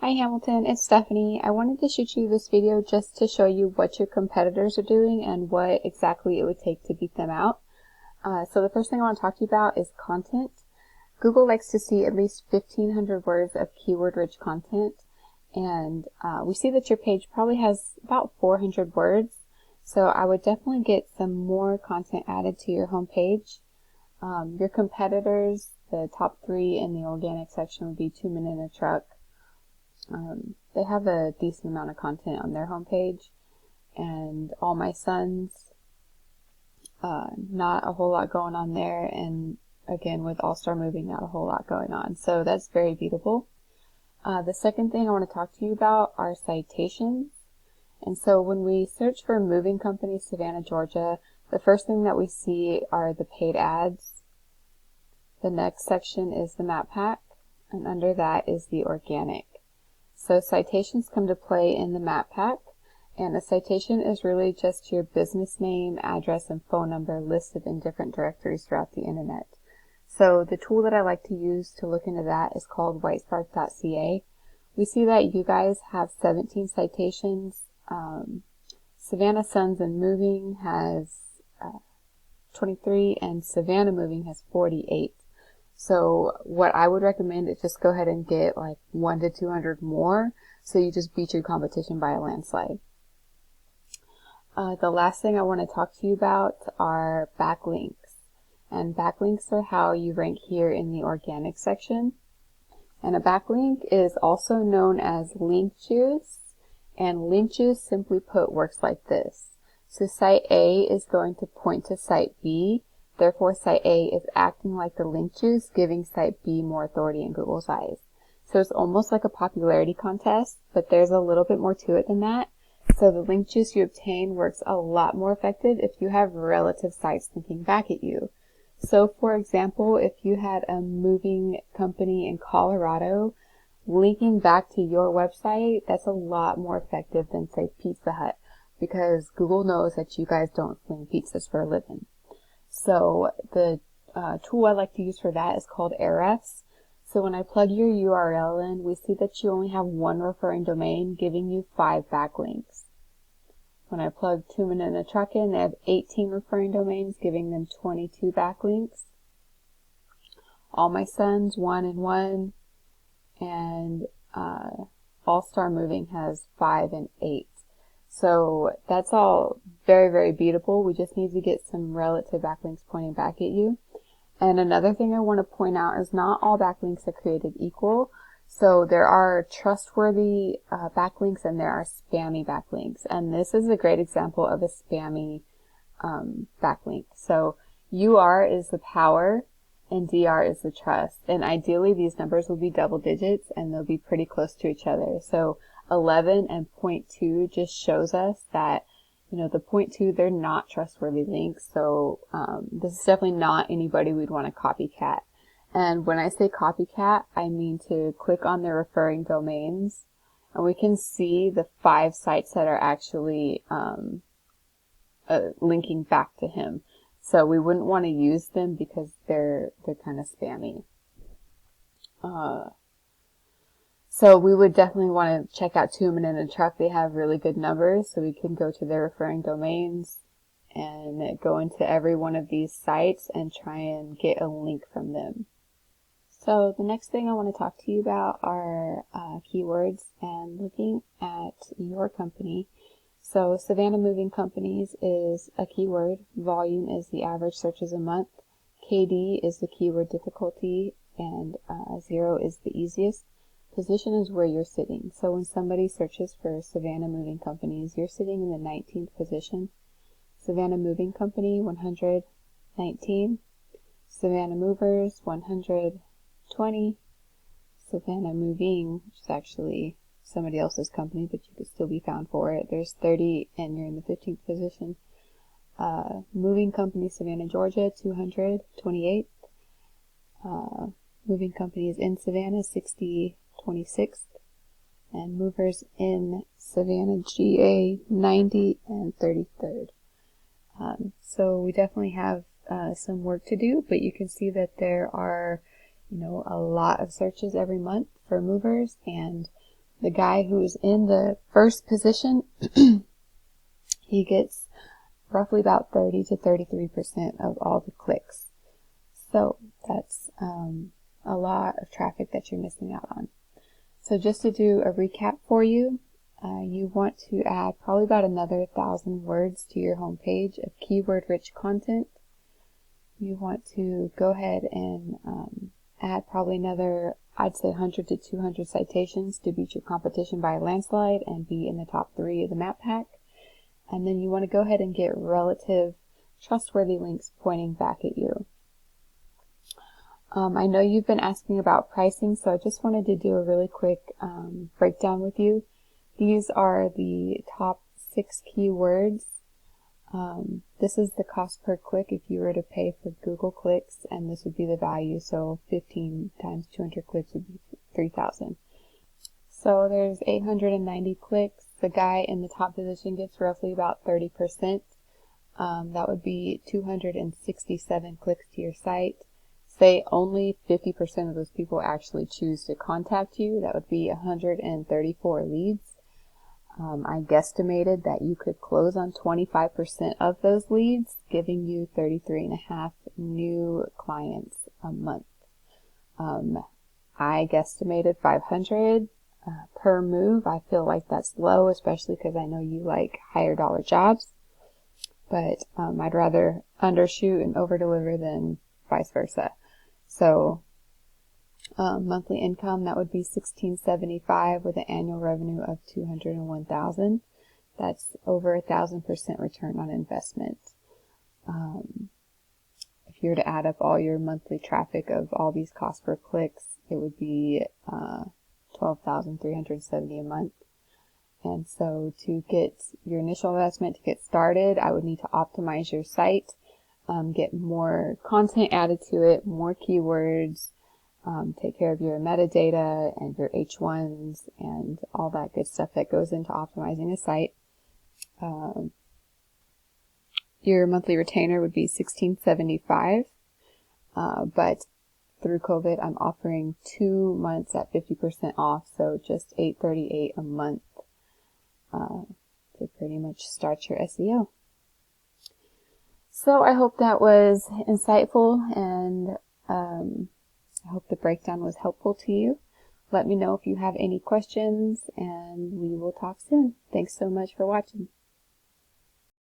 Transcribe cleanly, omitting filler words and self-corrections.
Hi Hamilton, it's Stephanie. I wanted to shoot you this video just to show you what your competitors are doing and what exactly it would take to beat them out. So the first thing I want to talk to you about is content. Google likes to see at least 1,500 words of keyword-rich content, and we see that your page probably has about 400 words. So I would definitely get some more content added to your homepage. Your competitors, the top 3 in the organic section would be 2 Men in a Truck. They have a decent amount of content on their homepage, and All My Sons, not a whole lot going on there, and again with All-Star Moving, not a whole lot going on, so that's very beatable. The second thing I want to talk to you about are citations. And so when we search for moving company Savannah, Georgia, the first thing that we see are the paid ads. The next section is the map pack, and under that is the organic. So citations come to play in the map pack, and a citation is really just your business name, address, and phone number listed in different directories throughout the internet. So the tool that I like to use to look into that is called whitespark.ca. We see that you guys have 17 citations. Savannah Sons and Moving has 23, and Savannah Moving has 48. So what I would recommend is just go ahead and get like 100 to 200 more, so you just beat your competition by a landslide. The last thing I want to talk to you about are backlinks. And backlinks are how you rank here in the organic section. And a backlink is also known as link juice. And link juice, simply put, works like this. So site A is going to point to site B. Therefore, site A is acting like the link juice, giving site B more authority in Google's eyes. So it's almost like a popularity contest, but there's a little bit more to it than that. So the link juice you obtain works a lot more effective if you have relative sites linking back at you. So for example, if you had a moving company in Colorado linking back to your website, that's a lot more effective than, say, Pizza Hut, because Google knows that you guys don't fling pizzas for a living. So the tool I like to use for that is called Ahrefs. So when I plug your URL in, we see that you only have 1 referring domain, giving you 5 backlinks. When I plug 2 Men in a Truck in, they have 18 referring domains, giving them 22 backlinks. All My Sons, 1 and 1, and All-Star Moving has 5 and 8. So that's all very, very beatable. We just need to get some relative backlinks pointing back at you. And another thing I want to point out is not all backlinks are created equal. So there are trustworthy backlinks and there are spammy backlinks. And this is a great example of a spammy backlink. So UR is the power and DR is the trust. And ideally these numbers will be double digits and they'll be pretty close to each other. So 11 and 0.2 just shows us that, you know, the 0.2, they're not trustworthy links. So this is definitely not anybody we'd want to copycat. And when I say copycat, I mean to click on the referring domains, and we can see the 5 sites that are actually linking back to him. So we wouldn't want to use them because they're kind of spammy. So we would definitely want to check out 2 Men in a Truck. They have really good numbers, so we can go to their referring domains and go into every one of these sites and try and get a link from them. So the next thing I want to talk to you about are keywords and looking at your company. So Savannah Moving Companies is a keyword. Volume is the average searches a month. KD is the keyword difficulty, and 0 is the easiest. Position is where you're sitting. So when somebody searches for Savannah Moving Companies, you're sitting in the 19th position. Savannah Moving Company, 119. Savannah Movers, 120. Savannah Moving, which is actually somebody else's company, but you could still be found for it. There's 30, and you're in the 15th position. Moving Company Savannah, Georgia, 228. Moving Companies in Savannah, 26th. And Movers in Savannah GA, 90 and 33rd. So we definitely have some work to do, but you can see that there are, you know, a lot of searches every month for movers, and the guy who's in the first position, he gets roughly about 30 to 33% of all the clicks. So that's a lot of traffic that you're missing out on. So just to do a recap for you, you want to add probably about another 1,000 words to your homepage of keyword-rich content. You want to go ahead and add probably another, I'd say 100 to 200 citations to beat your competition by a landslide and be in the top 3 of the map pack. And then you want to go ahead and get relative trustworthy links pointing back at you. I know you've been asking about pricing, so I just wanted to do a really quick breakdown with you. These are the top 6 keywords. This is the cost per click if you were to pay for Google clicks, and this would be the value. So 15 times 200 clicks would be 3,000. So there's 890 clicks. The guy in the top position gets roughly about 30%. That would be 267 clicks to your site. Say only 50% of those people actually choose to contact you. That would be 134 leads. I guesstimated that you could close on 25% of those leads, giving you 33.5 new clients a month. I guesstimated 500 per move. I feel like that's low, especially because I know you like higher dollar jobs. But I'd rather undershoot and overdeliver than vice versa. So monthly income, that would be $1,675 with an annual revenue of $201,000. That's over 1,000% return on investment. If you were to add up all your monthly traffic of all these costs per clicks, it would be $12,370 a month. And so to get your initial investment to get started, I would need to optimize your site, get more content added to it, more keywords, take care of your metadata and your H1s and all that good stuff that goes into optimizing a site. Your monthly retainer would be $1,675, but through COVID, I'm offering 2 months at 50% off, so just $838 a month to pretty much start your SEO. So I hope that was insightful, and I hope the breakdown was helpful to you. Let me know if you have any questions, and we will talk soon. Thanks so much for watching.